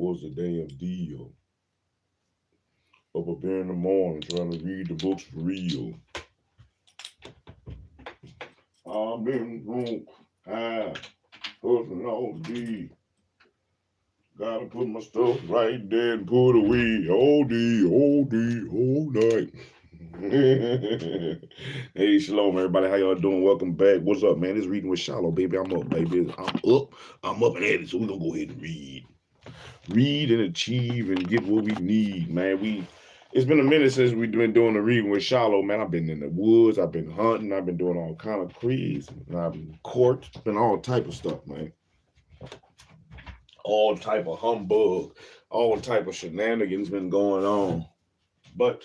What's the damn deal? Up here in the morning trying to read the books for real. I've been drunk, high, pushing all D. Gotta put my stuff right there and put away all night. Hey, shalom, everybody. How y'all doing? Welcome back. What's up, man? It's Reading with SHILO, baby. I'm up, baby. I'm up and at it. So we're gonna go ahead and read and achieve and get what we need, man. It's been a minute since we've been doing the Reading with SHILO, man. I've been in the woods, I've been hunting, I've been doing all kind of crazy, and I've been court, been all type of stuff, man. All type of humbug, all type of shenanigans been going on. But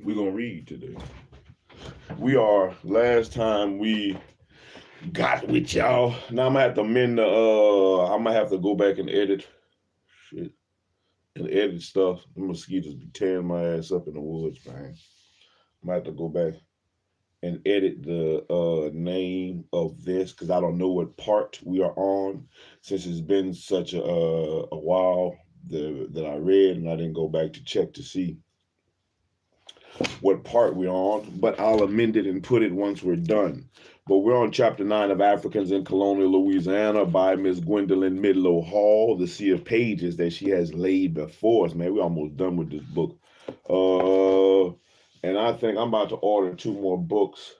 we're gonna read today. Last time we got with y'all. Now I'm gonna have to amend I'm gonna have to go back and edit shit and edit stuff. The mosquitoes be tearing my ass up in the woods, man. I'm gonna have to go back and edit the name of this because I don't know what part we are on since it's been such a while that I read and I didn't go back to check to see what part we're on, but I'll amend it and put it once we're done. But we're on chapter 9 of Africans in Colonial Louisiana by Miss Gwendolyn Midlow Hall, the sea of pages that she has laid before us. Man, we're almost done with this book. And I think I'm about to order 2 more books.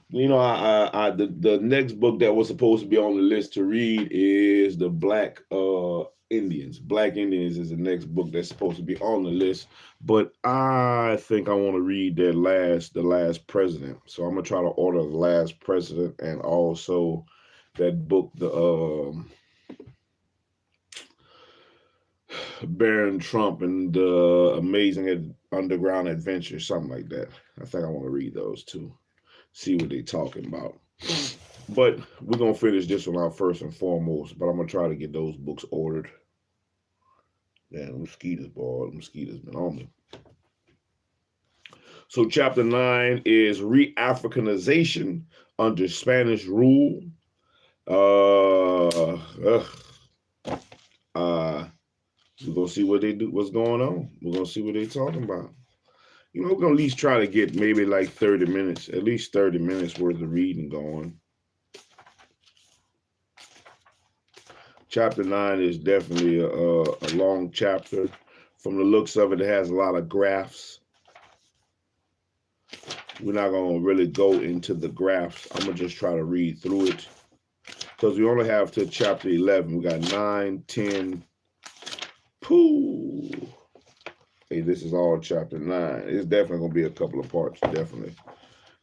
You know, the next book that was supposed to be on the list to read is the Black Indians. Black Indians is the next book that's supposed to be on the list, but I think I want to read the last president. So I'm gonna try to order the last president and also that book, the Baron Trump and the Amazing Underground Adventure, something like that. I think I want to read those too, see what they're talking about. But we're gonna finish this one out first and foremost. But I'm gonna try to get those books ordered. Damn, mosquitoes, boy, the mosquitoes been on me. So chapter 9 is Re-Africanization under Spanish rule. We're gonna see what they do, what's going on. We're gonna see what they're talking about. You know, we're gonna at least try to get maybe like 30 minutes, at least 30 minutes worth of reading going. Chapter 9 is definitely a long chapter. From the looks of it, it has a lot of graphs. We're not going to really go into the graphs. I'm going to just try to read through it. Because we only have to chapter 11. We got 9, 10. Pooh. Hey, this is all chapter 9. It's definitely going to be a couple of parts, definitely.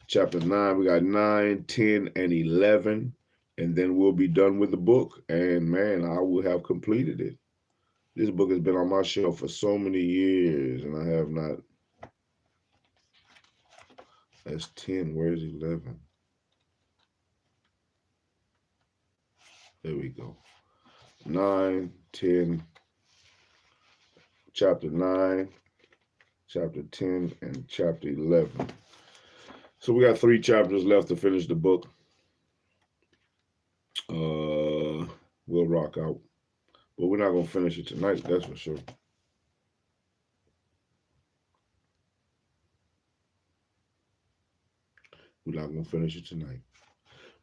Chapter 9, we got 9, 10, and 11. And then we'll be done with the book. And man, I will have completed it. This book has been on my shelf for so many years, and I have not. That's 10. Where's 11? There we go. 9, 10, chapter 9, chapter 10, and chapter 11. So we got 3 chapters left to finish the book. We'll rock out, but we're not gonna finish it tonight, that's for sure. We're not gonna finish it tonight,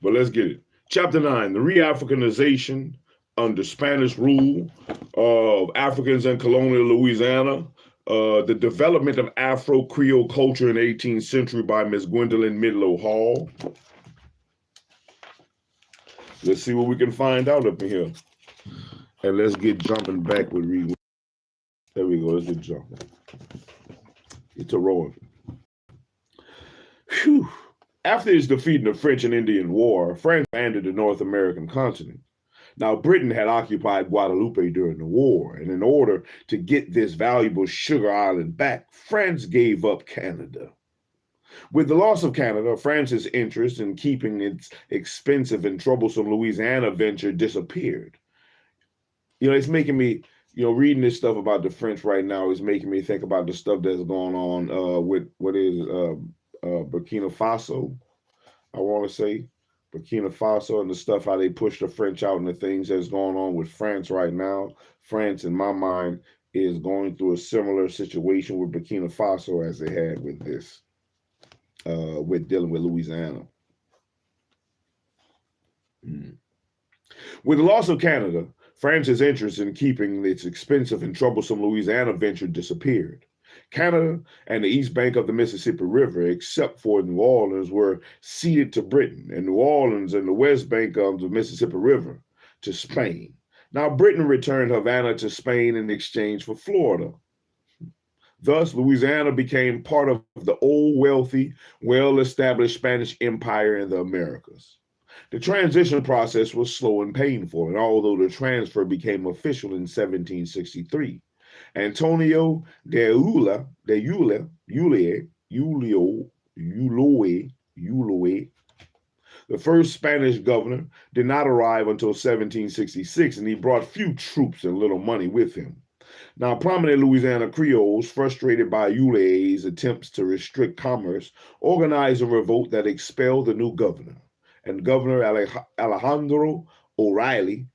but let's get it. Chapter 9, the Re-Africanization under Spanish rule of Africans in colonial Louisiana, the development of Afro-Creole culture in the 18th century by Miss Gwendolyn Midlow Hall. Let's see what we can find out up in here. And let's get jumping back with reading. There we go. Let's get jumping. It's a rolling. Whew. After his defeat in the French and Indian War, France expanded the North American continent. Now, Britain had occupied Guadeloupe during the war, and in order to get this valuable sugar island back, France gave up Canada. With the loss of Canada, France's interest in keeping its expensive and troublesome Louisiana venture disappeared. You know, it's making me, reading this stuff about the French right now is making me think about the stuff that's going on with what is Burkina Faso, I want to say. Burkina Faso and the stuff, how they push the French out and the things that's going on with France right now. France, in my mind, is going through a similar situation with Burkina Faso as they had with this, with dealing with Louisiana. With the loss of Canada, France's interest in keeping its expensive and troublesome Louisiana venture disappeared. Canada and the east bank of the Mississippi River, except for New Orleans, were ceded to Britain, and New Orleans and the west bank of the Mississippi River to Spain. Now, Britain returned Havana to Spain in exchange for Florida. Thus, Louisiana became part of the old, wealthy, well-established Spanish Empire in the Americas. The transition process was slow and painful, and although the transfer became official in 1763, Antonio de Ulloa, the first Spanish governor, did not arrive until 1766, and he brought few troops and little money with him. Now, prominent Louisiana Creoles, frustrated by Ulloa's attempts to restrict commerce, organized a revolt that expelled the new governor. And Governor Alejandro O'Reilly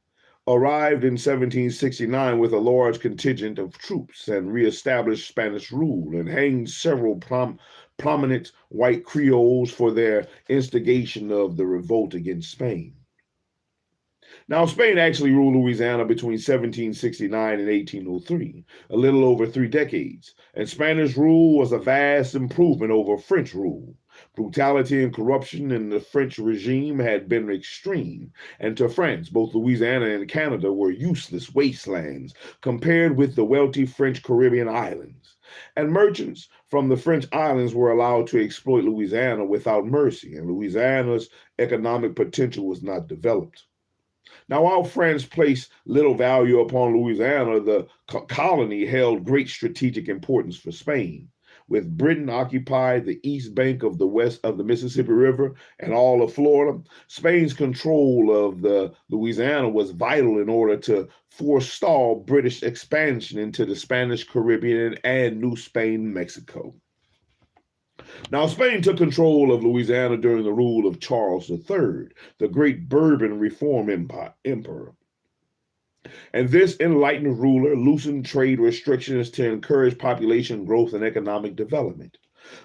arrived in 1769 with a large contingent of troops and reestablished Spanish rule and hanged several prominent white Creoles for their instigation of the revolt against Spain. Now, Spain actually ruled Louisiana between 1769 and 1803, a little over 3 decades, and Spanish rule was a vast improvement over French rule. Brutality and corruption in the French regime had been extreme, and to France, both Louisiana and Canada were useless wastelands compared with the wealthy French Caribbean islands. And merchants from the French islands were allowed to exploit Louisiana without mercy, and Louisiana's economic potential was not developed. Now, while France placed little value upon Louisiana, the colony held great strategic importance for Spain. With Britain occupied the east bank of the west of the Mississippi River and all of Florida, Spain's control of the Louisiana was vital in order to forestall British expansion into the Spanish Caribbean and New Spain, Mexico. Now, Spain took control of Louisiana during the rule of Charles III, the great Bourbon reform emperor. And this enlightened ruler loosened trade restrictions to encourage population growth and economic development.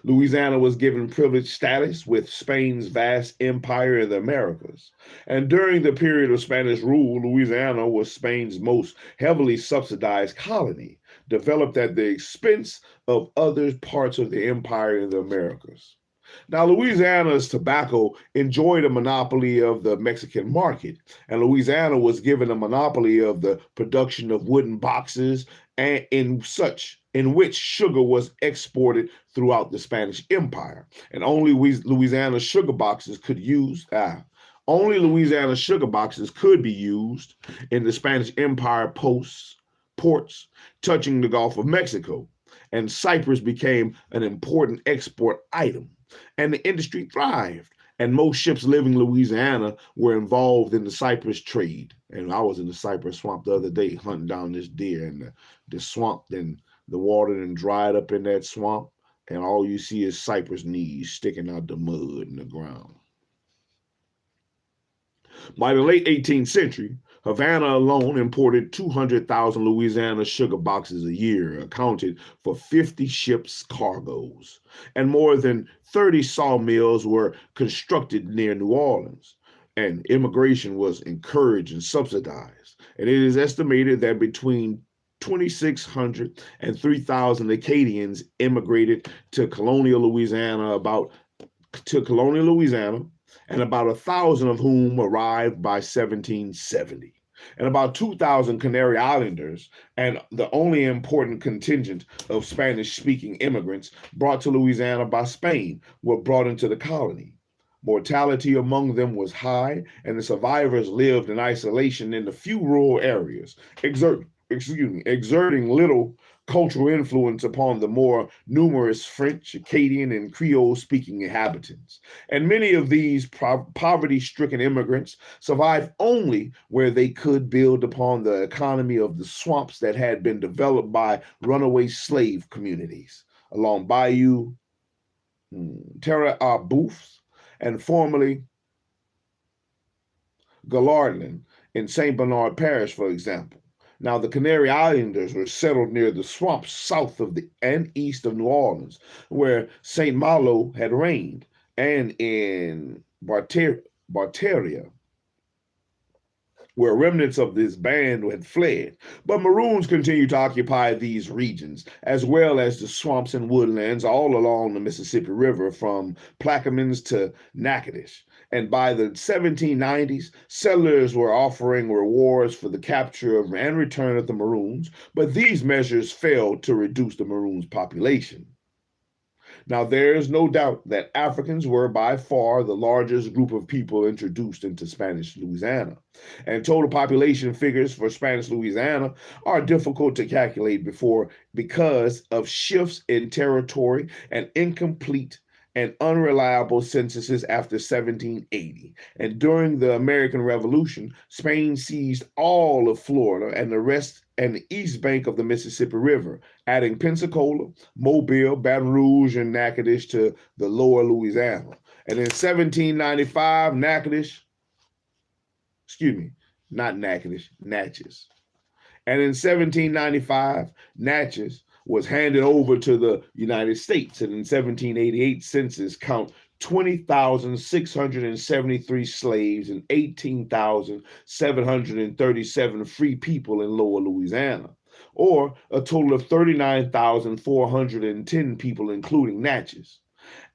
Louisiana was given privileged status with Spain's vast empire in the Americas. And during the period of Spanish rule, Louisiana was Spain's most heavily subsidized colony, developed at the expense of other parts of the empire in the Americas. Now, Louisiana's tobacco enjoyed a monopoly of the Mexican market, and Louisiana was given a monopoly of the production of wooden boxes and in which sugar was exported throughout the Spanish Empire. And only Louisiana sugar boxes could be used in the Spanish Empire ports touching the Gulf of Mexico, and Cyprus became an important export item. And the industry thrived, and most ships leaving Louisiana were involved in the cypress trade. And I was in the cypress swamp the other day hunting down this deer, and the swamp, then the water then dried up in that swamp, and all you see is cypress knees sticking out the mud in the ground. By the late 18th century, Havana alone imported 200,000 Louisiana sugar boxes a year, accounted for 50 ships' cargoes, and more than 30 sawmills were constructed near New Orleans, and immigration was encouraged and subsidized. And it is estimated that between 2,600 and 3,000 Acadians immigrated to colonial Louisiana, and about 1,000 of whom arrived by 1770. And about 2,000 Canary Islanders, and the only important contingent of Spanish-speaking immigrants brought to Louisiana by Spain, were brought into the colony. Mortality among them was high, and the survivors lived in isolation in the few rural areas, exerting little cultural influence upon the more numerous French, Acadian, and Creole-speaking inhabitants. And many of these poverty-stricken immigrants survived only where they could build upon the economy of the swamps that had been developed by runaway slave communities along Bayou Terre aux Bœufs, and formerly Galardland in St. Bernard Parish, for example. Now, the Canary Islanders were settled near the swamps south of and east of New Orleans, where St. Malo had reigned, and in Barteria, where remnants of this band had fled. But Maroons continued to occupy these regions, as well as the swamps and woodlands all along the Mississippi River from Plaquemines to Natchitoches. And by the 1790s, settlers were offering rewards for the capture of and return of the Maroons, but these measures failed to reduce the Maroons' population. Now, there is no doubt that Africans were by far the largest group of people introduced into Spanish Louisiana. And total population figures for Spanish Louisiana are difficult to calculate because of shifts in territory and incomplete and unreliable censuses after 1780. And during the American Revolution, Spain seized all of Florida and the rest and the east bank of the Mississippi River, adding Pensacola, Mobile, Baton Rouge, and Natchitoches to the lower Louisiana. And in 1795, Natchez. And in 1795, Natchez was handed over to the United States, and in 1788 census count 20,673 slaves and 18,737 free people in lower Louisiana, or a total of 39,410 people, including Natchez.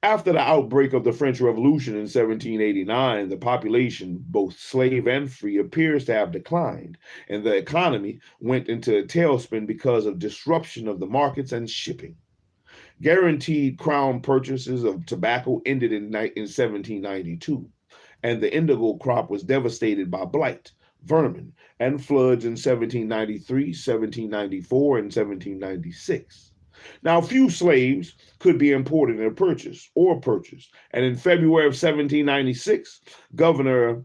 After the outbreak of the French Revolution in 1789, the population, both slave and free, appears to have declined, and the economy went into a tailspin because of disruption of the markets and shipping. Guaranteed crown purchases of tobacco ended in 1792, and the indigo crop was devastated by blight, vermin, and floods in 1793, 1794, and 1796. Now, few slaves could be imported and purchased, and in February of 1796, Governor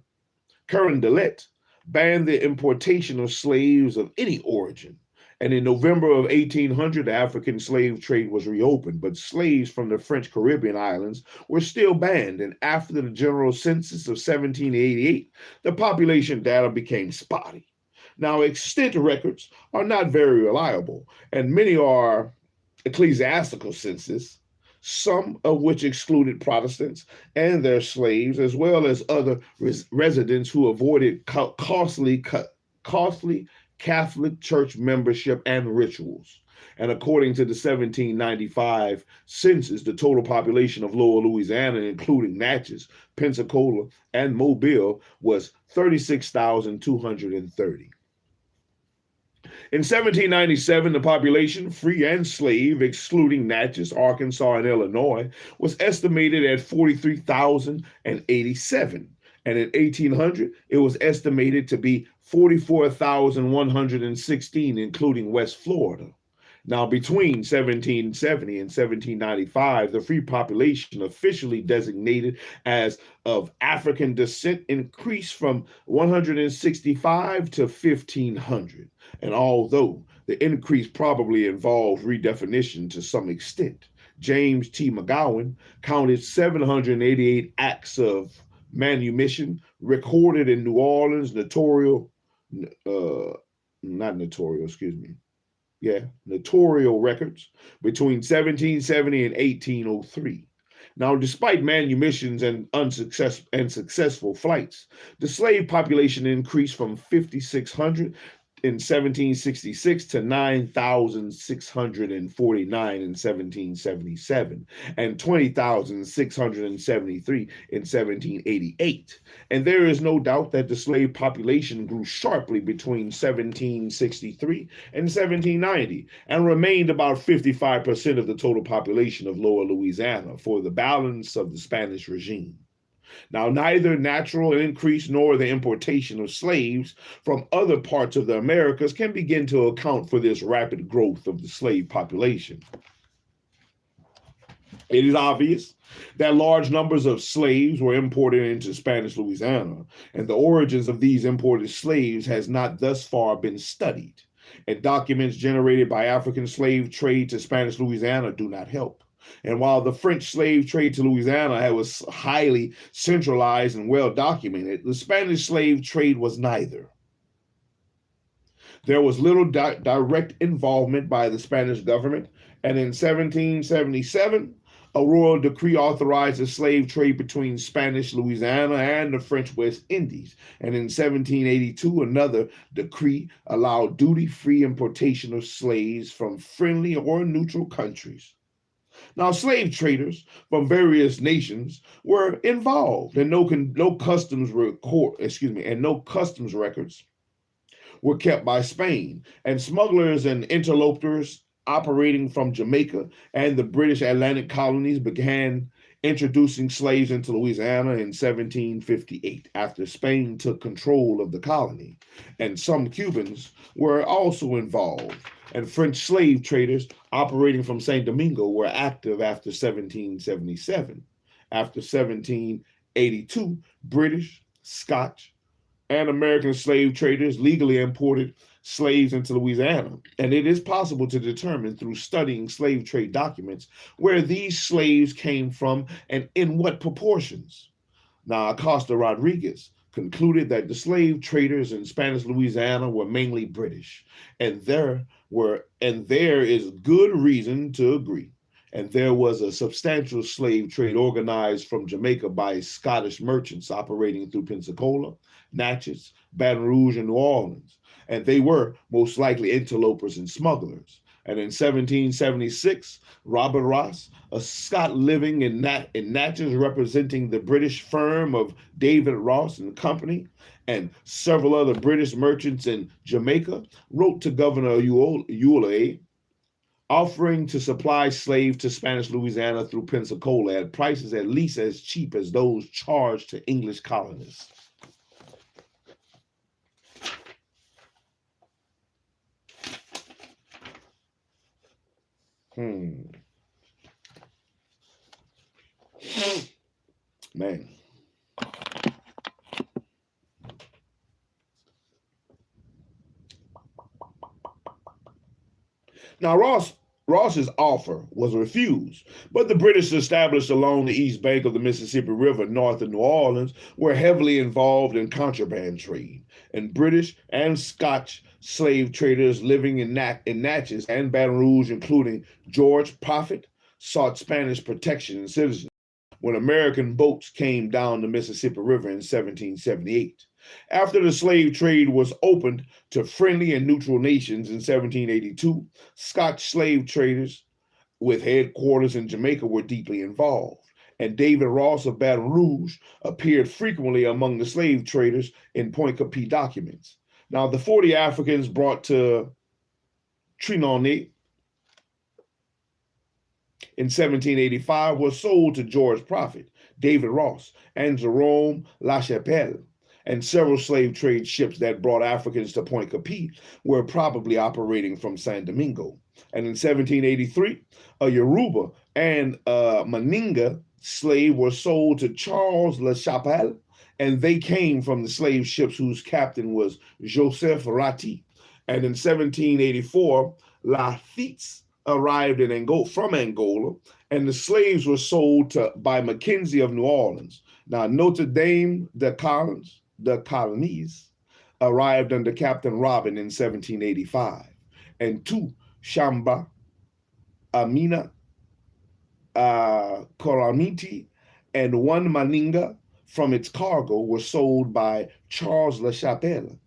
Carondelet banned the importation of slaves of any origin. And in November of 1800, the African slave trade was reopened, but slaves from the French Caribbean islands were still banned. And after the general census of 1788, the population data became spotty. Now, extant records are not very reliable, and many are ecclesiastical census, some of which excluded Protestants and their slaves, as well as other residents who avoided costly Catholic Church membership and rituals. And according to the 1795 census, the total population of Lower Louisiana, including Natchez, Pensacola, and Mobile, was 36,230. In 1797, the population, free and slave, excluding Natchez, Arkansas, and Illinois, was estimated at 43,087. And in 1800, it was estimated to be 44,116, including West Florida. Now, between 1770 and 1795, the free population officially designated as of African descent increased from 165 to 1,500. And although the increase probably involved redefinition to some extent, James T. McGowan counted 788 acts of manumission recorded in New Orleans, notarial records between 1770 and 1803. Now, despite manumissions and successful flights, the slave population increased from 5,600 in 1766 to 9,649 in 1777 and 20,673 in 1788. And there is no doubt that the slave population grew sharply between 1763 and 1790 and remained about 55% of the total population of Lower Louisiana for the balance of the Spanish regime. Now, neither natural increase nor the importation of slaves from other parts of the Americas can begin to account for this rapid growth of the slave population. It is obvious that large numbers of slaves were imported into Spanish Louisiana, and the origins of these imported slaves has not thus far been studied, and documents generated by African slave trade to Spanish Louisiana do not help. And while the French slave trade to Louisiana was highly centralized and well documented, the Spanish slave trade was neither. There was little direct involvement by the Spanish government, and in 1777, a royal decree authorized the slave trade between Spanish Louisiana and the French West Indies. And in 1782, another decree allowed duty-free importation of slaves from friendly or neutral countries. Now, slave traders from various nations were involved, and no customs records were kept by Spain, and smugglers and interlopers operating from Jamaica and the British Atlantic colonies began introducing slaves into Louisiana in 1758 after Spain took control of the colony. And some Cubans were also involved, and French slave traders operating from St. Domingo were active after 1777. After 1782, British, Scotch, and American slave traders legally imported slaves into Louisiana. And it is possible to determine through studying slave trade documents where these slaves came from and in what proportions. Now, Acosta Rodriguez concluded that the slave traders in Spanish Louisiana were mainly British, and there is good reason to agree. And there was a substantial slave trade organized from Jamaica by Scottish merchants operating through Pensacola, Natchez, Baton Rouge, and New Orleans. And they were most likely interlopers and smugglers. And in 1776, Robert Ross, a Scot living in Natchez, representing the British firm of David Ross and Company, and several other British merchants in Jamaica, wrote to Governor Eulalie, offering to supply slaves to Spanish Louisiana through Pensacola at prices at least as cheap as those charged to English colonists. Man. Now, Ross's offer was refused, but the British established along the east bank of the Mississippi River north of New Orleans were heavily involved in contraband trade, and British and Scotch slave traders living in Natchez and Baton Rouge, including George Prophet, sought Spanish protection and citizenship when American boats came down the Mississippi River in 1778. After the slave trade was opened to friendly and neutral nations in 1782, Scotch slave traders with headquarters in Jamaica were deeply involved, and David Ross of Baton Rouge appeared frequently among the slave traders in Point Coupee documents. Now, the 40 Africans brought to Trianon in 1785 were sold to George Prophet, David Ross, and Jerome LaChapelle, and several slave trade ships that brought Africans to Point Coupee were probably operating from San Domingo. And in 1783, a Yoruba and a Maninga slave were sold to Charles LaChapelle, and they came from the slave ships whose captain was Joseph Ratti. And in 1784, Lafitte arrived from Angola, and the slaves were sold by Mackenzie of New Orleans. Now, Notre Dame de Colonies arrived under Captain Robin in 1785, and two Shamba, Amina, Koramiti, and one Maninga from its cargo were sold by Charles LaChapelle.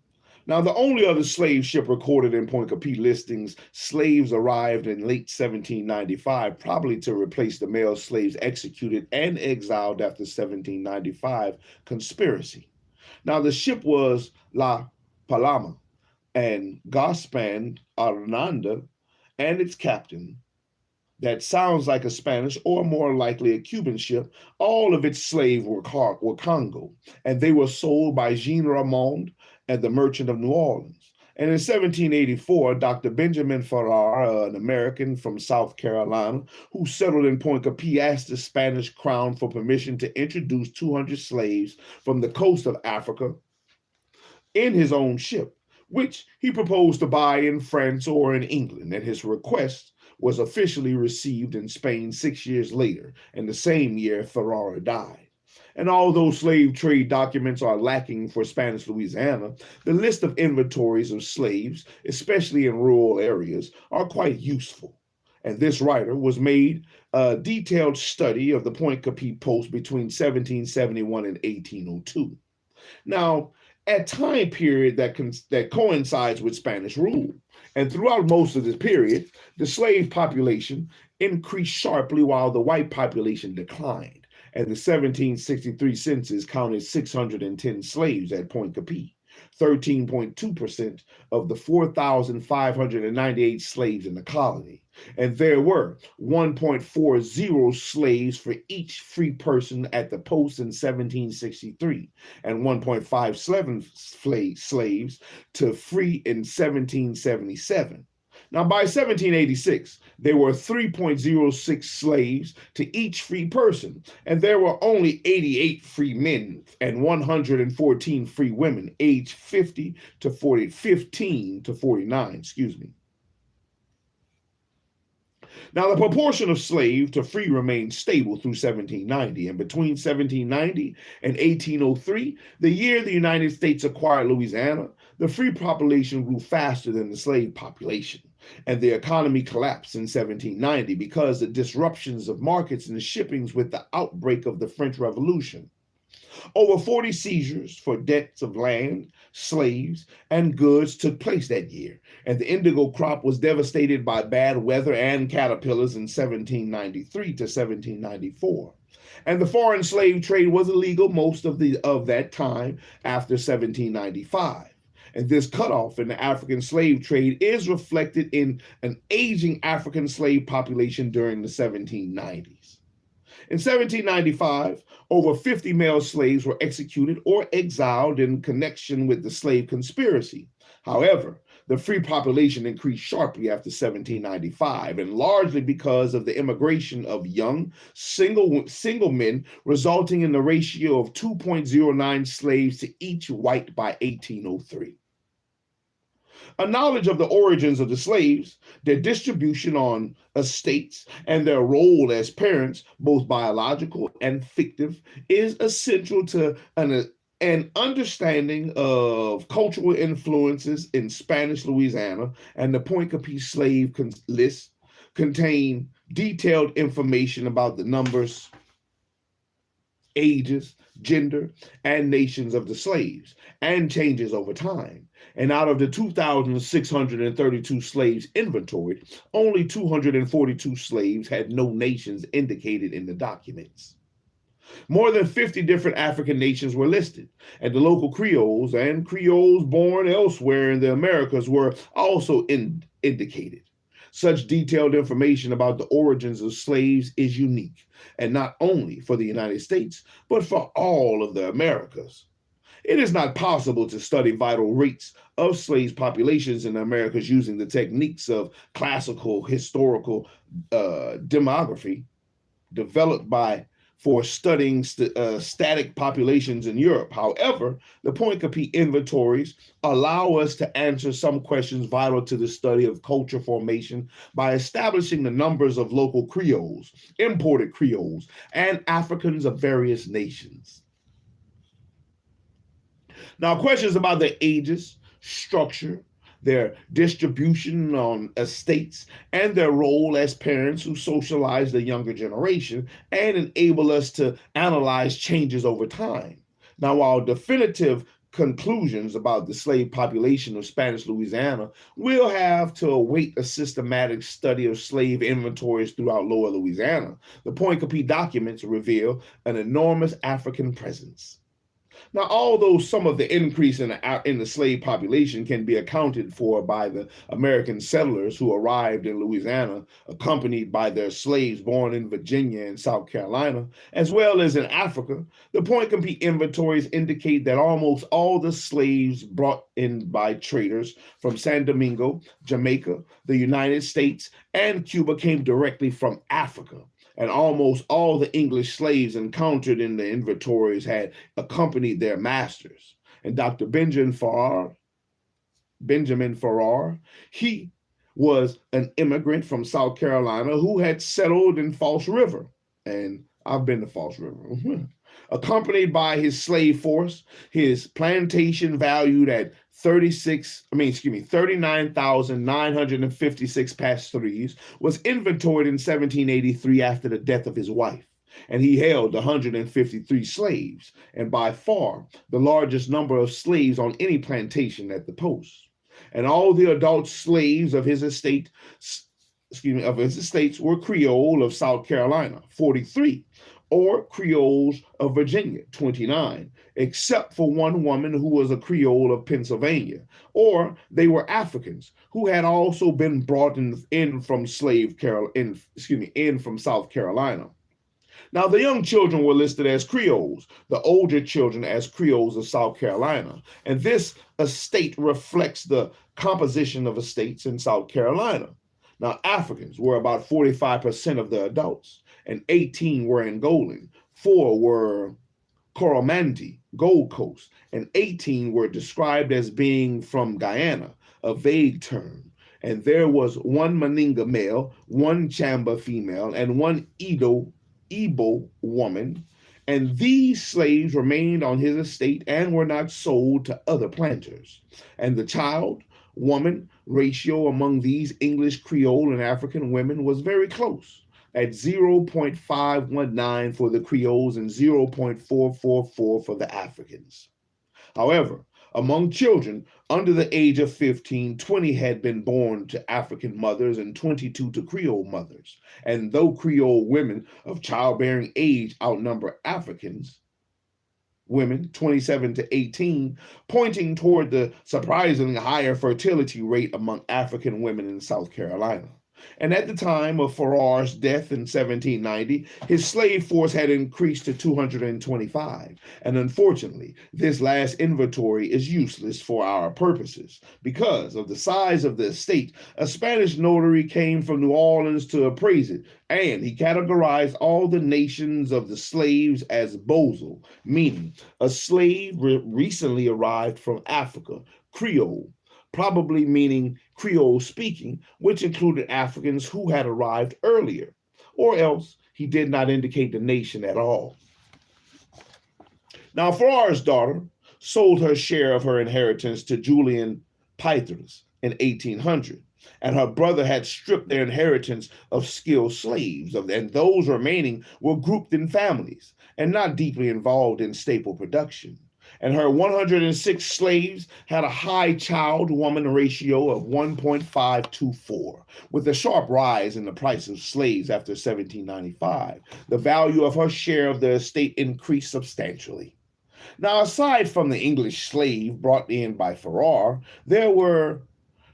Now, the only other slave ship recorded in Point Coupee listings, slaves arrived in late 1795, probably to replace the male slaves executed and exiled after 1795 conspiracy. Now, the ship was La Paloma and Gaspan Arnanda and its captain. That sounds like a Spanish or more likely a Cuban ship. All of its slaves were Congo, and they were sold by Jean Ramond and the Merchant of New Orleans. And in 1784, Dr. Benjamin Farrar, an American from South Carolina who settled in Point Coupee, asked the Spanish crown for permission to introduce 200 slaves from the coast of Africa in his own ship, which he proposed to buy in France or in England. And his request was officially received in Spain 6 years later, and the same year Ferrara died. And although slave trade documents are lacking for Spanish Louisiana, the list of inventories of slaves, especially in rural areas, are quite useful. And this writer was made a detailed study of the Point Capit post between 1771 and 1802. Now, a time period that coincides with Spanish rule. And throughout most of this period, the slave population increased sharply while the white population declined. And the 1763 census counted 610 slaves at Point Capit, 13.2% of the 4,598 slaves in the colony. And there were 1.40 slaves for each free person at the post in 1763, and 1.57 slaves to free in 1777. Now, by 1786, there were 3.06 slaves to each free person, and there were only 88 free men and 114 free women aged 15 to 49, Now, the proportion of slave to free remained stable through 1790, and between 1790 and 1803, the year the United States acquired Louisiana, the free population grew faster than the slave population, and the economy collapsed in 1790 because of disruptions of markets and shippings with the outbreak of the French Revolution. Over 40 seizures for debts of land, slaves, and goods took place that year, and the indigo crop was devastated by bad weather and caterpillars in 1793 to 1794. And the foreign slave trade was illegal most of that time after 1795. And this cutoff in the African slave trade is reflected in an aging African slave population during the 1790s. In 1795, over 50 male slaves were executed or exiled in connection with the slave conspiracy. However, the free population increased sharply after 1795, and largely because of the immigration of young, single men, resulting in the ratio of 2.09 slaves to each white by 1803. A knowledge of the origins of the slaves, their distribution on estates, and their role as parents, both biological and fictive, is essential to an understanding of cultural influences in Spanish Louisiana, and the Point Capit slave list contain detailed information about the numbers, ages, gender, and nations of the slaves, and changes over time. And out of the 2,632 slaves inventoried, only 242 slaves had no nations indicated in the documents. More than 50 different African nations were listed, and the local Creoles and Creoles born elsewhere in the Americas were also indicated. Such detailed information about the origins of slaves is unique, and not only for the United States, but for all of the Americas. It is not possible to study vital rates of slaves populations in the Americas using the techniques of classical historical demography developed for studying static populations in Europe. However, the Point Capit inventories allow us to answer some questions vital to the study of culture formation by establishing the numbers of local Creoles, imported Creoles, and Africans of various nations. Now, questions about their ages, structure, their distribution on estates, and their role as parents who socialize the younger generation and enable us to analyze changes over time. Now, while definitive conclusions about the slave population of Spanish Louisiana will have to await a systematic study of slave inventories throughout Lower Louisiana, the Point Capit documents reveal an enormous African presence. Now, although some of the increase in the slave population can be accounted for by the American settlers who arrived in Louisiana, accompanied by their slaves born in Virginia and South Carolina, as well as in Africa, the Point Capit inventories indicate that almost all the slaves brought in by traders from San Domingo, Jamaica, the United States, and Cuba came directly from Africa. And almost all the English slaves encountered in the inventories had accompanied their masters. And Dr. Benjamin Farrar, he was an immigrant from South Carolina who had settled in Falls River. And I've been to Falls River. Accompanied by his slave force, his plantation valued at 39,956 pass-threes was inventoried in 1783 after the death of his wife. And he held 153 slaves, and by far the largest number of slaves on any plantation at the post. And all the adult slaves of his estates were Creole of South Carolina, 43, or Creoles of Virginia, 29, except for one woman who was a Creole of Pennsylvania, or they were Africans who had also been brought in from South Carolina. Now, the young children were listed as Creoles, the older children as Creoles of South Carolina. And this estate reflects the composition of estates in South Carolina. Now, Africans were about 45% of the adults, and 18 were Angolan, 4 were Coromandel, Gold Coast, and 18 were described as being from Guyana, a vague term. And there was 1 Maninga male, 1 Chamba female, and 1 Igbo woman, and these slaves remained on his estate and were not sold to other planters. And the child-woman ratio among these English, Creole, and African women was very close, at 0.519 for the Creoles and 0.444 for the Africans. However, among children under the age of 15, 20 had been born to African mothers and 22 to Creole mothers. And though Creole women of childbearing age outnumber Africans women, 27 to 18, pointing toward the surprisingly higher fertility rate among African women in South Carolina. And at the time of Farrar's death in 1790, his slave force had increased to 225. And unfortunately, this last inventory is useless for our purposes. Because of the size of the estate, a Spanish notary came from New Orleans to appraise it, and he categorized all the nations of the slaves as BootSoul, meaning a slave recently arrived from Africa, Creole, probably meaning Creole speaking, which included Africans who had arrived earlier, or else he did not indicate the nation at all. Now, Farrar's daughter sold her share of her inheritance to Julian Pythers in 1800, and her brother had stripped their inheritance of skilled slaves, and those remaining were grouped in families and not deeply involved in staple production. And her 106 slaves had a high child-woman ratio of 1.524, with a sharp rise in the price of slaves after 1795. The value of her share of the estate increased substantially. Now, aside from the English slave brought in by Farrar, there were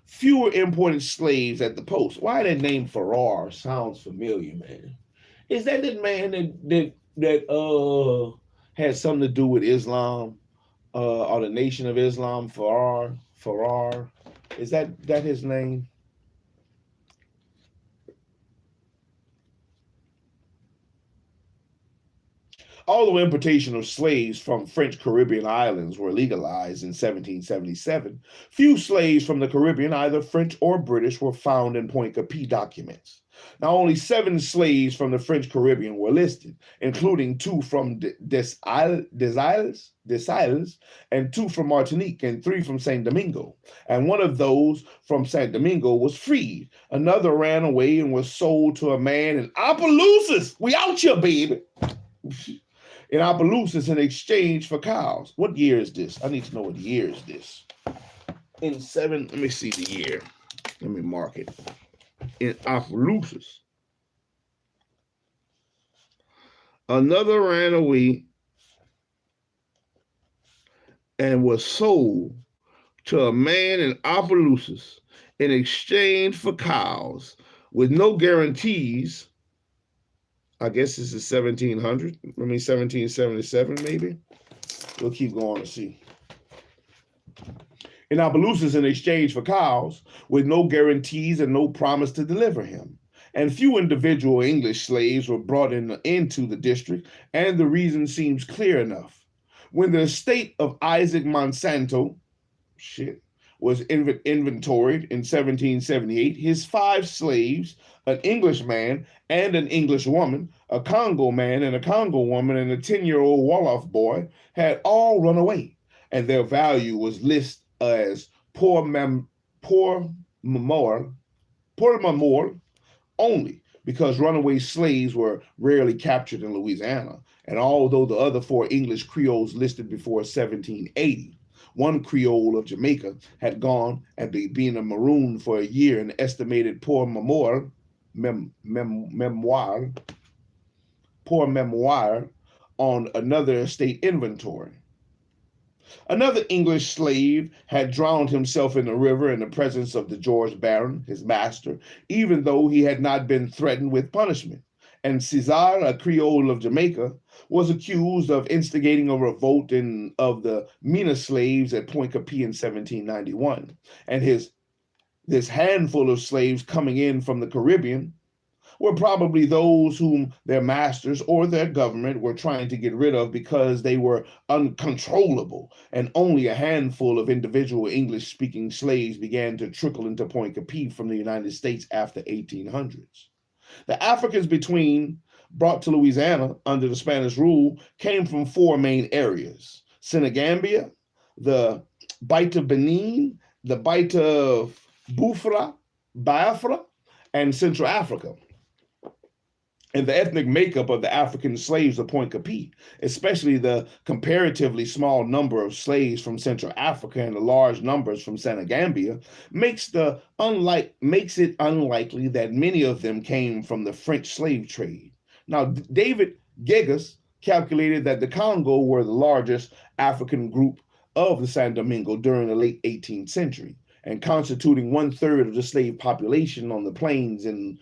fewer imported slaves at the post. Why that name Farrar sounds familiar, man? Is that the man that had something to do with Islam? Or the Nation of Islam, Farrar, is that his name? Although importation of slaves from French Caribbean islands were legalized in 1777, few slaves from the Caribbean, either French or British, were found in Point Capet documents. Now, only 7 slaves from the French Caribbean were listed, including 2 from Des Isles, and 2 from Martinique, and 3 from Saint Domingo. And one of those from Saint Domingo was freed. Another ran away and was sold to a man in Opelousas. We out here, baby. In Opelousas in exchange for cows. What year is this? I need to know what year is this. Let me see the year. Let me mark it. In Opelousas. Another ran away and was sold to a man in Opelousas in exchange for cows with no guarantees. I guess this is 1777 maybe. We'll keep going to see. In Opelousas in exchange for cows, with no guarantees and no promise to deliver him. And few individual English slaves were brought into the district, and the reason seems clear enough. When the estate of Isaac Monsanto, was inventoried in 1778, his 5 slaves, an Englishman and an English woman, a Congo man and a Congo woman, and a 10-year-old Wolof boy had all run away, and their value was listed as poor memor only, because runaway slaves were rarely captured in Louisiana. And although the other 4 English Creoles listed before 1780, one Creole of Jamaica had gone and been a maroon for a year, and estimated poor memoir on another estate inventory. Another English slave had drowned himself in the river in the presence of the George Baron, his master, even though he had not been threatened with punishment. And Cesar, a Creole of Jamaica, was accused of instigating a revolt of the Mina slaves at Point Capee in 1791. And this handful of slaves coming in from the Caribbean were probably those whom their masters or their government were trying to get rid of because they were uncontrollable, and only a handful of individual English-speaking slaves began to trickle into Point Capee from the United States after 1800s. The Africans brought to Louisiana under the Spanish rule came from 4 main areas: Senegambia, the Bight of Benin, the Bight of Biafra, and Central Africa. And the ethnic makeup of the African slaves of Point Capee, especially the comparatively small number of slaves from Central Africa and the large numbers from Senegambia, makes it unlikely that many of them came from the French slave trade. Now, David Gegas calculated that the Congo were the largest African group of the San Domingo during the late 18th century, and constituting 1/3 of the slave population on the plains and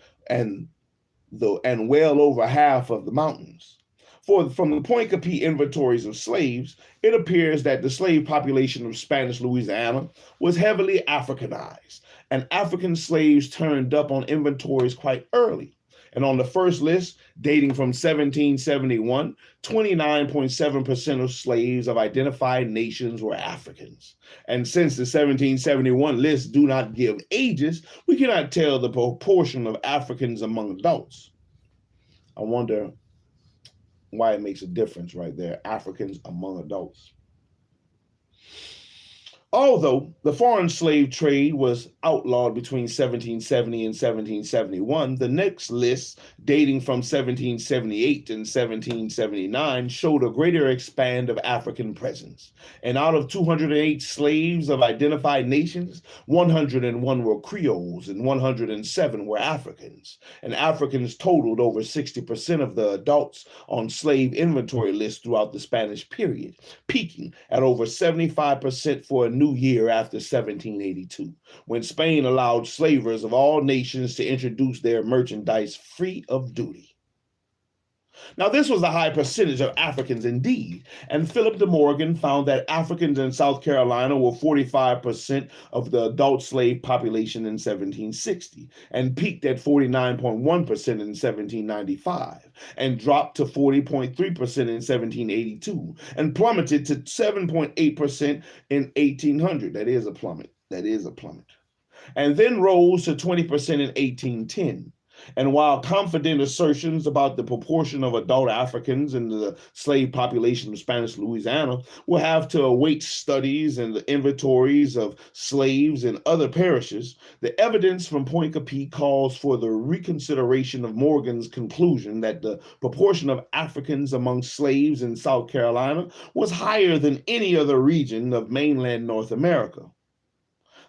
well over half of the mountains. From the Point Capee inventories of slaves, it appears that the slave population of Spanish Louisiana was heavily Africanized, and African slaves turned up on inventories quite early. And on the first list, dating from 1771, 29.7% of slaves of identified nations were Africans. And since the 1771 list do not give ages, we cannot tell the proportion of Africans among adults. I wonder why it makes a difference right there, Africans among adults. Although the foreign slave trade was outlawed between 1770 and 1771, the next list, dating from 1778 and 1779, showed a greater expand of African presence. And out of 208 slaves of identified nations, 101 were Creoles and 107 were Africans. And Africans totaled over 60% of the adults on slave inventory lists throughout the Spanish period, peaking at over 75% for a new year after 1782, when Spain allowed slavers of all nations to introduce their merchandise free of duty. Now, this was a high percentage of Africans indeed, and Philip de Morgan found that Africans in South Carolina were 45% of the adult slave population in 1760, and peaked at 49.1% in 1795, and dropped to 40.3% in 1782, and plummeted to 7.8% in 1800. That is a plummet. And then rose to 20% in 1810. And while confident assertions about the proportion of adult Africans in the slave population of Spanish Louisiana will have to await studies and the inventories of slaves in other parishes, the evidence from Point Capee calls for the reconsideration of Morgan's conclusion that the proportion of Africans among slaves in South Carolina was higher than any other region of mainland North America.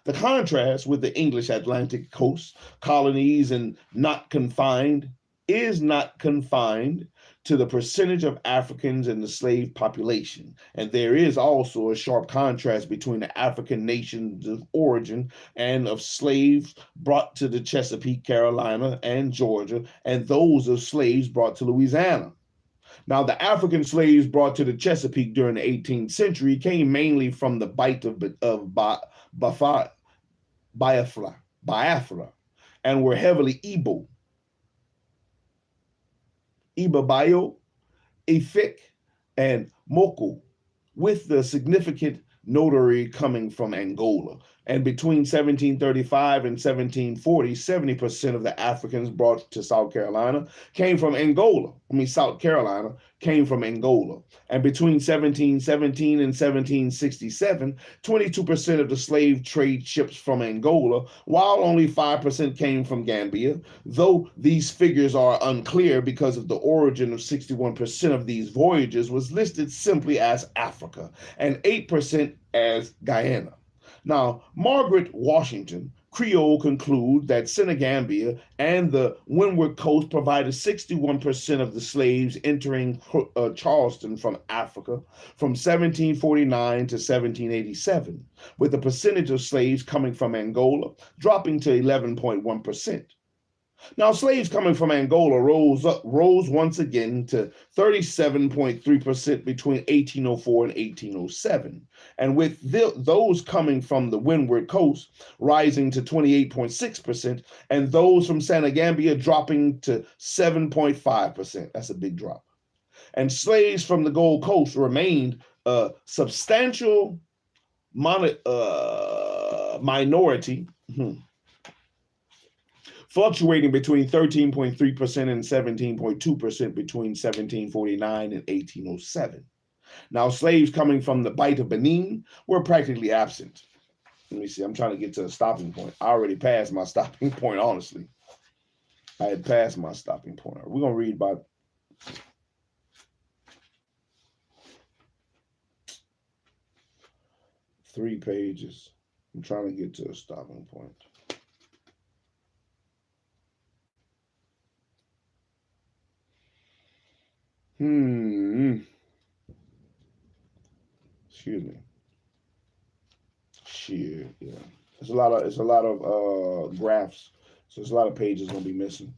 The contrast with the English Atlantic coast colonies is not confined to the percentage of Africans in the slave population. And there is also a sharp contrast between the African nations of origin and of slaves brought to the Chesapeake, Carolina, and Georgia, and those of slaves brought to Louisiana. Now, the African slaves brought to the Chesapeake during the 18th century came mainly from the Bight of Biafra, and were heavily Igbo, Ibabayo, Efik, and Moko, with the significant notary coming from Angola. And between 1735 and 1740, 70% of the Africans brought to South Carolina came from Angola. South Carolina came from Angola. And between 1717 and 1767, 22% of the slave trade ships from Angola, while only 5% came from Gambia, though these figures are unclear because of the origin of 61% of these voyages was listed simply as Africa and 8% as Guyana. Now, Margaret Washington, Creole, conclude that Senegambia and the Windward Coast provided 61% of the slaves entering Charleston from Africa from 1749 to 1787, with the percentage of slaves coming from Angola dropping to 11.1%. Now, slaves coming from Angola rose once again to 37.3% between 1804 and 1807, and with those coming from the Windward Coast rising to 28.6%, and those from Senegambia dropping to 7.5%. That's a big drop. And slaves from the Gold Coast remained a substantial minority. Fluctuating between 13.3% and 17.2% between 1749 and 1807. Now, slaves coming from the Bight of Benin were practically absent. Let me see, I'm trying to get to a stopping point. I already passed my stopping point, honestly. I had passed my stopping point. We're going to read about 3 pages. I'm trying to get to a stopping point. Excuse me. Shit, yeah. It's a lot of graphs, so there's a lot of pages gonna be missing.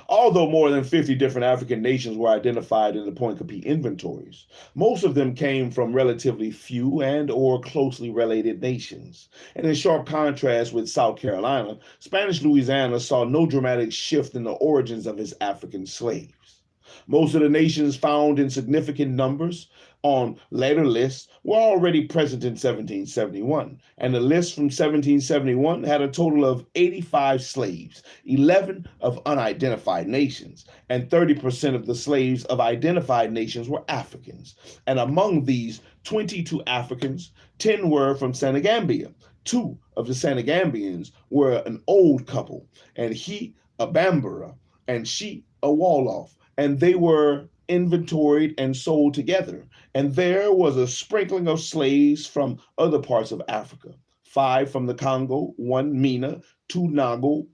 Although more than 50 different African nations were identified in the Point Coupee inventories, most of them came from relatively few and or closely related nations. And in sharp contrast with South Carolina, Spanish Louisiana saw no dramatic shift in the origins of its African slaves. Most of the nations found in significant numbers on later lists were already present in 1771, and the list from 1771 had a total of 85 slaves, 11 of unidentified nations, and 30% of the slaves of identified nations were Africans. And among these 22 Africans, 10 were from Senegambia. 2 of the Senegambians were an old couple, and he a Bambara, and she a Wolof, and they were inventoried and sold together. And there was a sprinkling of slaves from other parts of Africa. 5 from the Congo, 1 Mina, 2 Nago,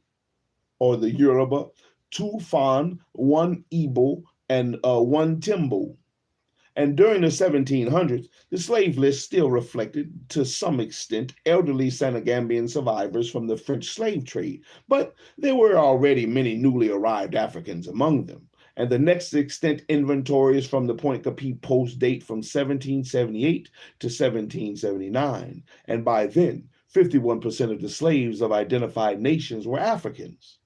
or the Yoruba, 2 Fan, 1 Igbo, and 1 Timbo. And during the 1700s, the slave list still reflected, to some extent, elderly Senegambian survivors from the French slave trade, but there were already many newly arrived Africans among them. And the next extant inventories from the Point Coupee post date from 1778 to 1779. And by then, 51% of the slaves of identified nations were Africans.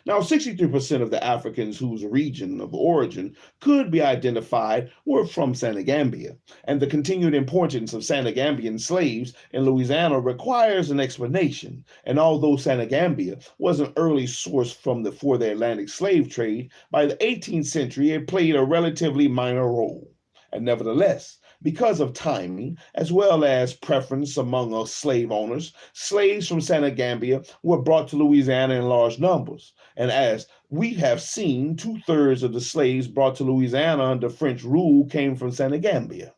Now, 63% of the Africans whose region of origin could be identified were from Senegambia, and the continued importance of Senegambian slaves in Louisiana requires an explanation. And although Senegambia was an early source for the Atlantic slave trade, by the 18th century it played a relatively minor role. And nevertheless, because of timing, as well as preference among us slave owners, slaves from Senegambia were brought to Louisiana in large numbers. And as we have seen, 2/3 of the slaves brought to Louisiana under French rule came from Senegambia.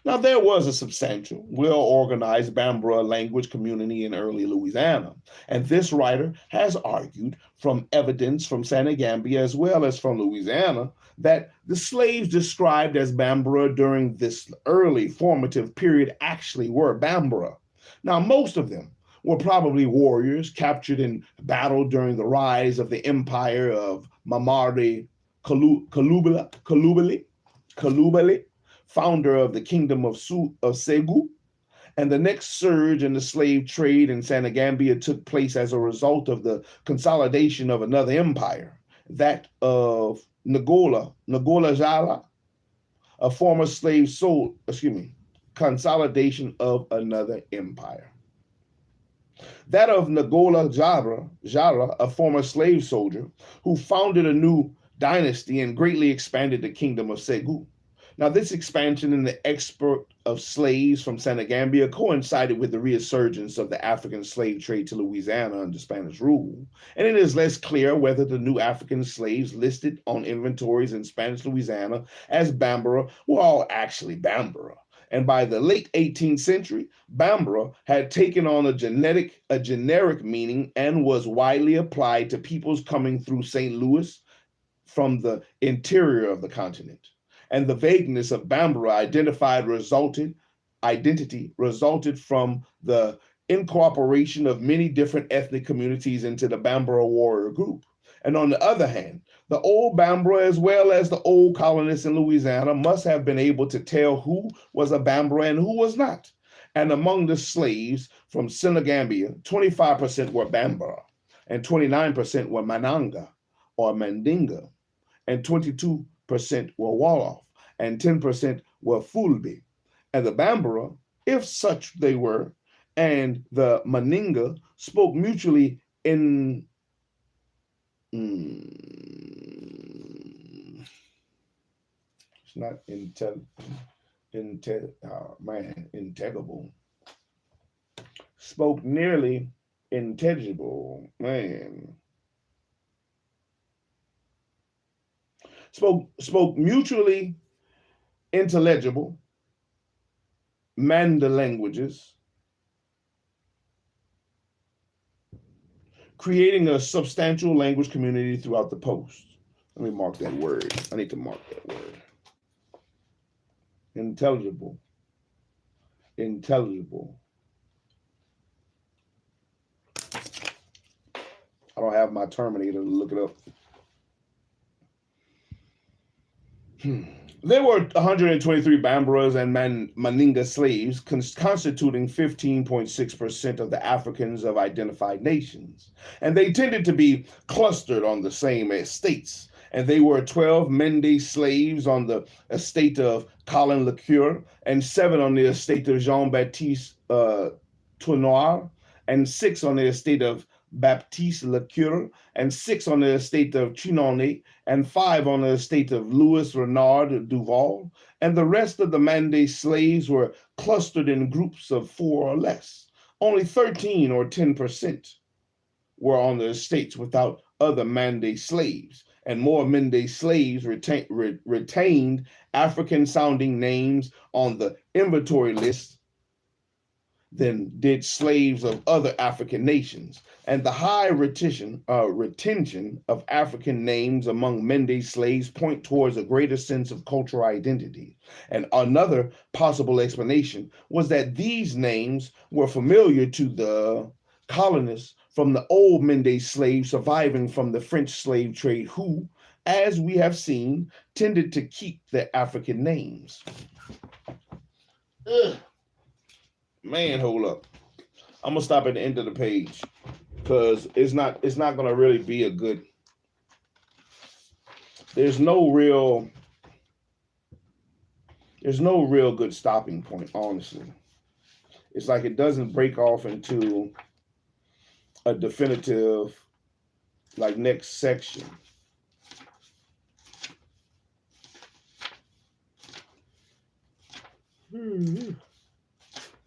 Now, there was a substantial, well-organized Bambara language community in early Louisiana, and this writer has argued from evidence from Senegambia as well as from Louisiana that the slaves described as Bambara during this early formative period actually were Bambara. Now, most of them were probably warriors captured in battle during the rise of the empire of Mamadi Coulibaly, founder of the kingdom of Segu. And the next surge in the slave trade in Senegambia took place as a result of the consolidation of another empire, that of Ngola Jala, a former consolidation of another empire. That of Nagola Jara, a former slave soldier who founded a new dynasty and greatly expanded the kingdom of Segu. Now, this expansion in the export of slaves from Senegambia coincided with the resurgence of the African slave trade to Louisiana under Spanish rule, and it is less clear whether the new African slaves listed on inventories in Spanish Louisiana as Bambara were all actually Bambara. And by the late 18th century, Bambara had taken on a generic meaning and was widely applied to peoples coming through St. Louis from the interior of the continent. And the vagueness of Bambara identity resulted from the incorporation of many different ethnic communities into the Bambara warrior group. And on the other hand, the old Bambara, as well as the old colonists in Louisiana, must have been able to tell who was a Bambara and who was not. And among the slaves from Senegambia, 25% were Bambara, and 29% were Mananga or Mandinga, and 22% were Wolof, and 10% were Fulbe. And the Bambara, if such they were, and the Maninga spoke mutually in it's not integrable. Spoke nearly intelligible, man. Spoke mutually intelligible Manda languages, creating a substantial language community throughout the post. Let me mark that word. I need to mark that word. Intelligible. I don't have my Terminator to look it up. There were 123 Bambaras and Maninga slaves, constituting 15.6% of the Africans of identified nations. And they tended to be clustered on the same estates. And they were 12 Mende slaves on the estate of Colin Lecure, and 7 on the estate of Jean-Baptiste Tournoir, and 6 on the estate of Baptiste Lecure, and 6 on the estate of Chinone, and 5 on the estate of Louis Renard Duval, and the rest of the Mande slaves were clustered in groups of 4 or less. Only 13 or 10% were on the estates without other Mande slaves, and more Mende slaves retained African-sounding names on the inventory list than did slaves of other African nations. And the high retention of African names among Mende slaves point towards a greater sense of cultural identity. And another possible explanation was that these names were familiar to the colonists from the old Mende slaves surviving from the French slave trade who, as we have seen, tended to keep their African names. Man, hold up. I'm gonna stop at the end of the page because it's not gonna really be a good. There's no real good stopping point, honestly. It's like it doesn't break off into a definitive like next section.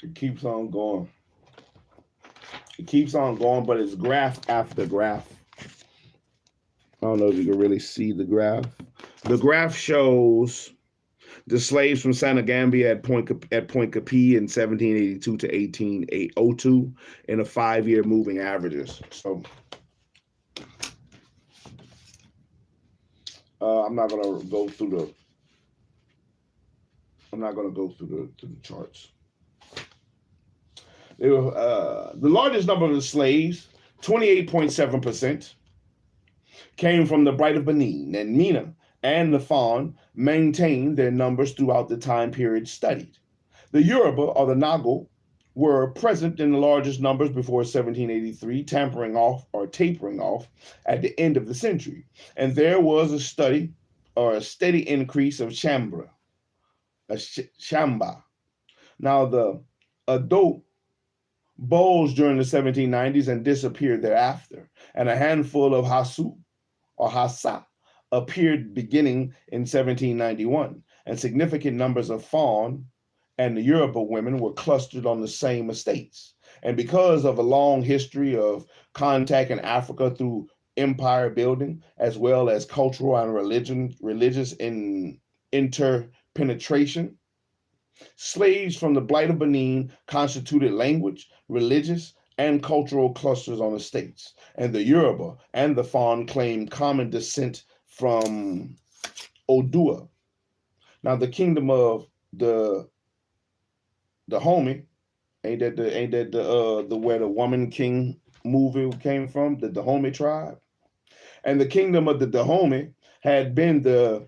It keeps on going. But it's graph after graph. I don't know if you can really see the graph. The graph shows the slaves from Senegambia at Point Capi in 1782 to 1802 in a 5-year moving averages. So I'm not gonna go through the charts. They were, the largest number of the slaves, 28.7%, came from the Bight of Benin, and Mina and the Fawn maintained their numbers throughout the time period studied. The Yoruba, or the Nago, were present in the largest numbers before 1783, tapering off at the end of the century. And there was a steady increase of Chambra, Shamba. Now the adult bulged during the 1790s and disappeared thereafter, and a handful of Hasu or Hassa appeared beginning in 1791, and significant numbers of Fawn and the Yoruba women were clustered on the same estates. And because of a long history of contact in Africa through empire building, as well as cultural and religious interpenetration, slaves from the Blight of Benin constituted language, religious, and cultural clusters on the states, and the Yoruba and the Fon claimed common descent from Odua. Now, the kingdom of the Dahomey, ain't that the where the Woman King movie came from, the Dahomey tribe, and the kingdom of the Dahomey had been the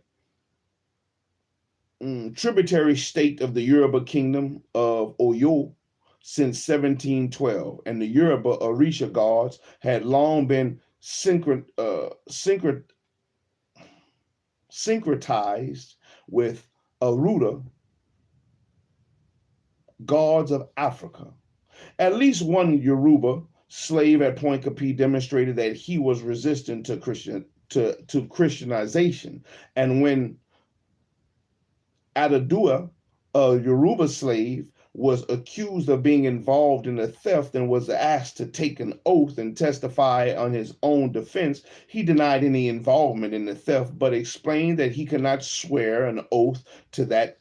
tributary state of the Yoruba kingdom of Oyo since 1712, and the Yoruba Orisha gods had long been syncretized with Aruda gods of Africa. At least one Yoruba slave at Point Capi demonstrated that he was resistant to Christianization, and when Adadua, a Yoruba slave, was accused of being involved in a theft and was asked to take an oath and testify on his own defense, he denied any involvement in the theft, but explained that he could not swear an oath to that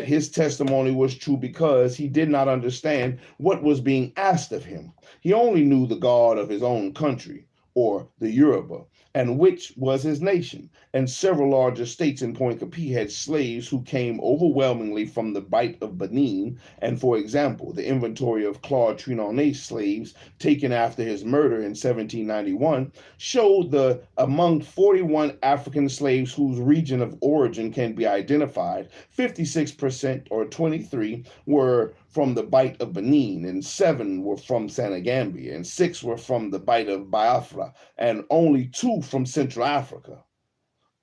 his testimony was true because he did not understand what was being asked of him. He only knew the God of his own country, or the Yoruba, and which was his nation. And several larger states in Point Capi had slaves who came overwhelmingly from the Bight of Benin. And for example, the inventory of Claude Trinonet's slaves taken after his murder in 1791 showed the among 41 African slaves whose region of origin can be identified, 56% or 23 were from the Bight of Benin, and 7 were from Senegambia, and 6 were from the Bight of Biafra, and only 2 from Central Africa.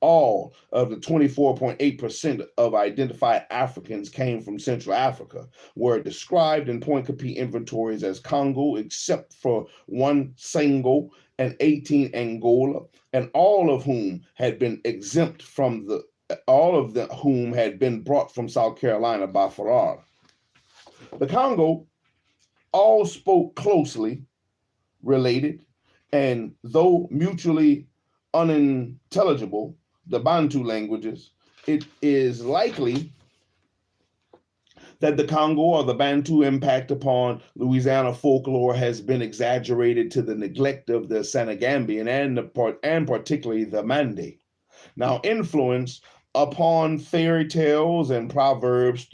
All of the 24.8% of identified Africans came from Central Africa, were described in Point Capi inventories as Congo, except for 1 Sango and 18 Angola, and all of whom had been brought from South Carolina by Farrar. The Congo all spoke closely related, and though mutually unintelligible, the Bantu languages, it is likely that the Congo or the Bantu impact upon Louisiana folklore has been exaggerated to the neglect of the Senegambian and particularly the Mande. Now, influence upon fairy tales and proverbs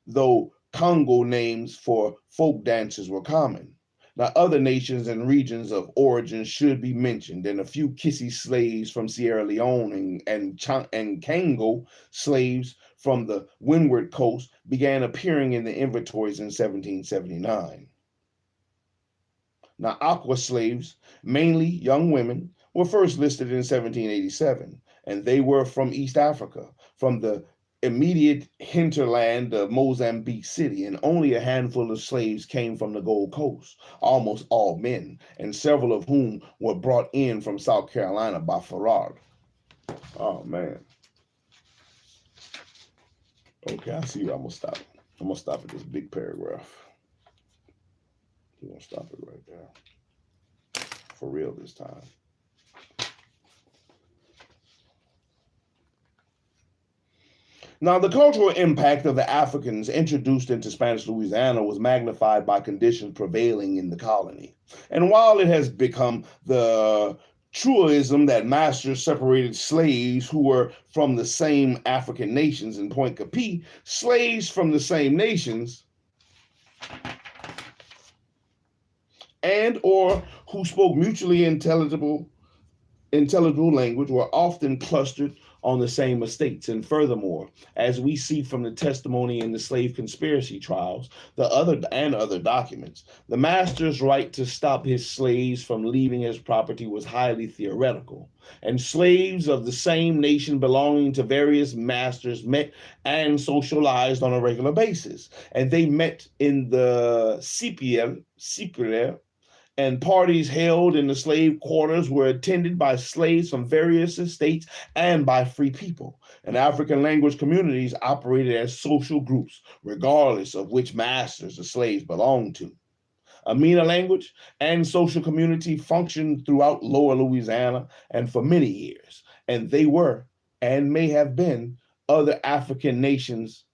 though Congo names for folk dances were common. Now, other nations and regions of origin should be mentioned, and a few Kissi slaves from Sierra Leone and Kango slaves from the Windward Coast began appearing in the inventories in 1779. Now, Aqua slaves, mainly young women, were first listed in 1787, and they were from East Africa, from the immediate hinterland of Mozambique City, and only a handful of slaves came from the Gold Coast, almost all men, and several of whom were brought in from South Carolina by Farrar. Oh, man. Okay, I see you. I'm going to stop. I'm going to stop at this big paragraph. We're going to stop it right there. For real this time. Now, the cultural impact of the Africans introduced into Spanish Louisiana was magnified by conditions prevailing in the colony. And while it has become the truism that masters separated slaves who were from the same African nations in Point Capi, slaves from the same nations and or who spoke mutually intelligible language were often clustered on the same estates. And furthermore, as we see from the testimony in the slave conspiracy trials, other documents, the master's right to stop his slaves from leaving his property was highly theoretical, and slaves of the same nation belonging to various masters met and socialized on a regular basis. And they met in the CPL, and parties held in the slave quarters were attended by slaves from various estates and by free people. And African language communities operated as social groups, regardless of which masters the slaves belonged to. Amina language and social community functioned throughout Lower Louisiana and for many years, and they were and may have been other African nations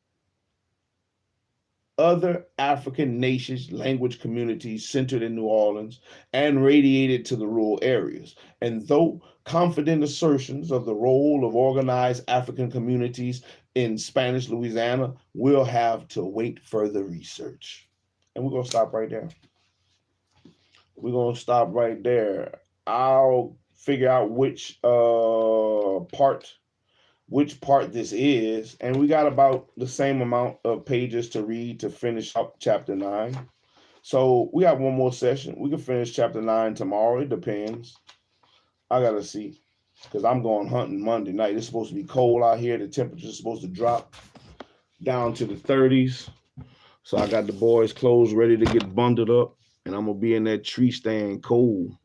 language communities centered in New Orleans and radiated to the rural areas. And though confident assertions of the role of organized African communities in Spanish Louisiana will have to await further research. And we're going to stop right there. I'll figure out which part this is, and we got about the same amount of pages to read to finish up chapter 9. So we got one more session. We can finish chapter 9 tomorrow. It depends. I gotta see, because I'm going hunting Monday night. It's supposed to be cold out here. The temperature is supposed to drop down to the 30s. So I got the boys' clothes ready to get bundled up, and I'm gonna be in that tree stand cold.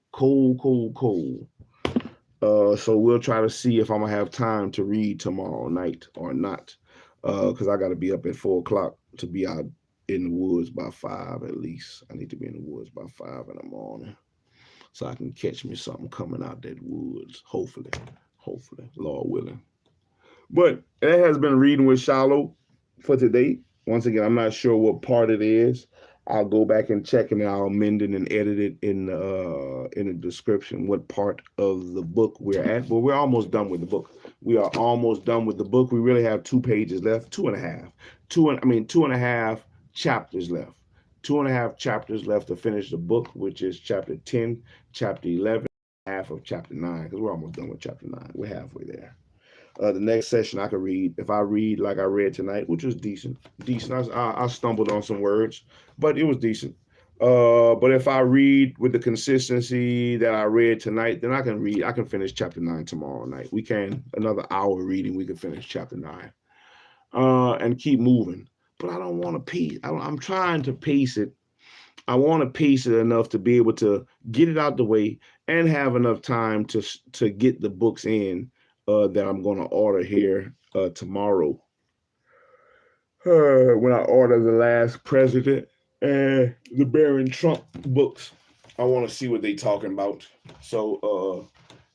So we'll try to see if I'm gonna have time to read tomorrow night or not, because I got to be up at 4 o'clock to be out in the woods by 5 at least. I need to be in the woods by 5 in the morning, so I can catch me something coming out that woods. Hopefully, Lord willing. But that has been Reading with SHILO for today. Once again, I'm not sure what part it is. I'll go back and check, and I'll amend it and edit it in the description what part of the book we're at. But we're almost done with the book. We are almost done with the book. We really have 2 pages left, 2.5. 2.5 chapters left. 2.5 chapters left to finish the book, which is chapter 10, chapter 11, half of chapter 9, because we're almost done with chapter 9. We're halfway there. The next session I could read, if I read like I read tonight, which was decent. I stumbled on some words, but it was decent. But if I read with the consistency that I read tonight, then I can finish chapter 9 tomorrow night. We can, another hour reading, we can finish chapter 9 and keep moving. But I don't want to pace. I'm trying to pace it. I want to pace it enough to be able to get it out the way and have enough time to get the books in that I'm going to order here tomorrow. When I order The Last President and the Barron Trump books, I want to see what they talking about. So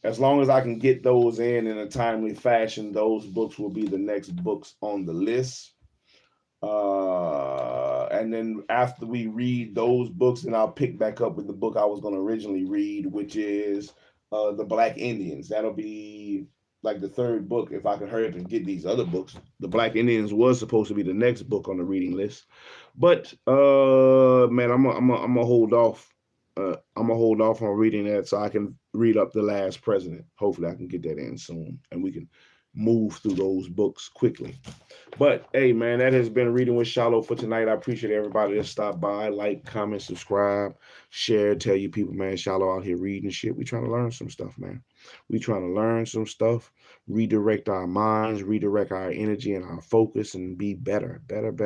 as long as I can get those in a timely fashion, those books will be the next books on the list. And then after we read those books, then I'll pick back up with the book I was going to originally read, which is The Black Indians. That'll be like the 3rd book, if I can hurry up and get these other books. The Black Indians was supposed to be the next book on the reading list, but man, I'm gonna hold off. I'm gonna hold off on reading that so I can read up The Last President. Hopefully, I can get that in soon, and we can move through those books quickly. But hey, man, that has been Reading with SHILO for tonight. I appreciate everybody that stopped by, like, comment, subscribe, share, tell you people, man, SHILO out here reading shit. We trying to learn some stuff, man. We trying to learn some stuff, redirect our minds, redirect our energy and our focus, and be better. I have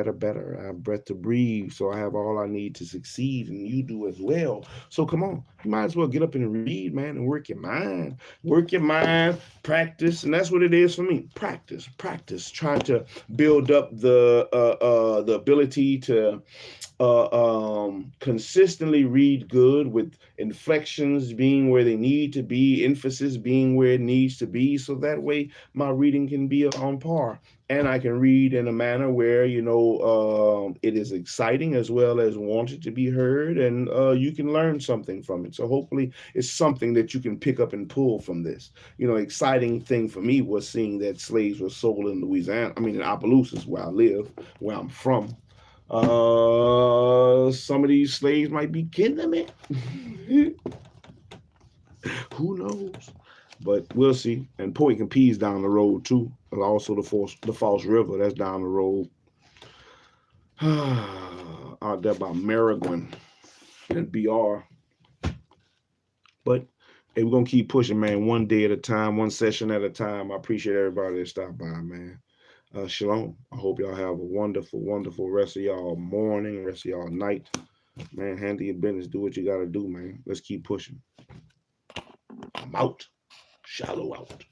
breath to breathe, so I have all I need to succeed, and you do as well. So come on, you might as well get up and read, man, and work your mind. Work your mind, practice, and that's what it is for me. Practice. Trying to build up the ability to consistently read good, with inflections being where they need to be, emphasis being where it needs to be, so that way my reading can be on par, and I can read in a manner where, you know, it is exciting as well as wanted to be heard, and you can learn something from it. So hopefully it's something that you can pick up and pull from this. You know, exciting thing for me was seeing that slaves were sold in Louisiana. I mean, in Opelousas, where I live, where I'm from. Some of these slaves might be kidnapping. Who knows? But we'll see. And Point and Pea's down the road too. And also the False River, that's down the road. Out there by Merrigan and BR. But hey, we're gonna keep pushing, man. One day at a time, one session at a time. I appreciate everybody that stopped by, man. Shalom. I hope y'all have a wonderful, wonderful rest of y'all morning, rest of y'all night. Man, handle your business. Do what you gotta do, man. Let's keep pushing. I'm out. SHILO out.